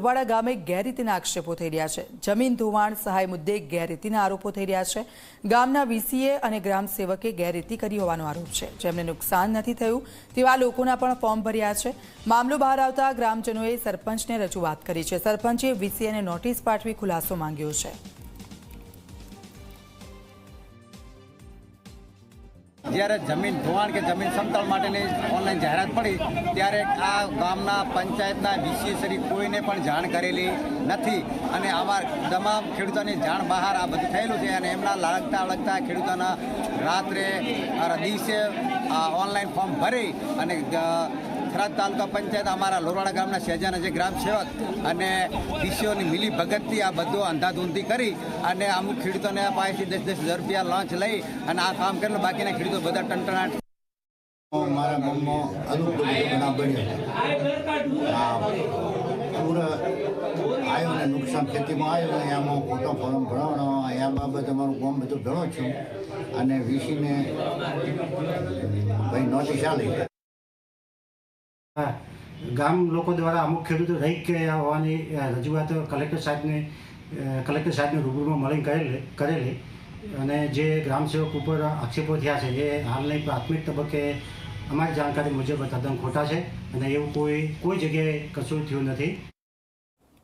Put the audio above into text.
લોરવાડા ગામે ગેરરીતિના આક્ષેપો થઈ રહ્યા છે। જમીન ધોવાણ સહાય મુદ્દે ગેરરીતિના આરોપો થઈ રહ્યા છે। ગામના વીસીએ અને ગ્રામસેવકે ગેરરીતિ કરી હોવાનો આરોપ છે। જેમને નુકસાન નથી થયું તેવા લોકોના પણ ફોર્મ ભર્યા છે। મામલો બહાર આવતા ગ્રામજનોએ સરપંચને રજૂઆત કરી છે। સરપંચે વીસીએને નોટિસ પાઠવી ખુલાસો માંગ્યો છે। જ્યારે જમીન ધોવાણ કે જમીન સમતળ માટેની ઓનલાઈન જાહેરાત પડી ત્યારે આ ગામના પંચાયતના વીસીએ કોઈને પણ જાણ કરેલી નથી અને આમાં તમામ ખેડૂતોની જાણ બહાર આ બધું થયેલું છે અને એમના લગતા ખેડૂતોના રાત્રે દિવસે ઓનલાઈન ફોર્મ ભરી અને થરાદ તાલુકા પંચાયત અમારા લોરવાડા ગામના શહેજાના જે ગ્રામ સેવક અને વીસીઓની મિલી ભગતથી આ બધું અંધાધૂંધી કરી અને અમુક ખેડૂતોને પાસેથી 10,000 રૂપિયા લોન્ચ લઈ અને આ કામ કરેલું। બાકીના ખેડૂતો બધા ટંટણાટ મારા ગામમાં અનુકૂળ બનાવ બન્યો પૂરા આવ્યો ને નુકસાન ખેતીમાં આવ્યું ને એમાં ખોટો ફોર્મ ભરાવવાનો એ બાબત અમારું ગામ બધું ભણો છું અને વીસીને ભાઈ નોટિસ આલી। ગામ લોકો દ્વારા અમુક ખેડૂતો રહી ગયા હોવાની રજૂઆત કલેક્ટર સાહેબને રૂબરૂમાં મળી કરેલી અને જે ગ્રામસેવક ઉપર આક્ષેપો થયા છે એ હાલની પ્રાથમિક તબક્કે અમારી જાણકારી મુજબ તદ્દન ખોટા છે અને એવું કોઈ જગ્યાએ કશું થયું નથી।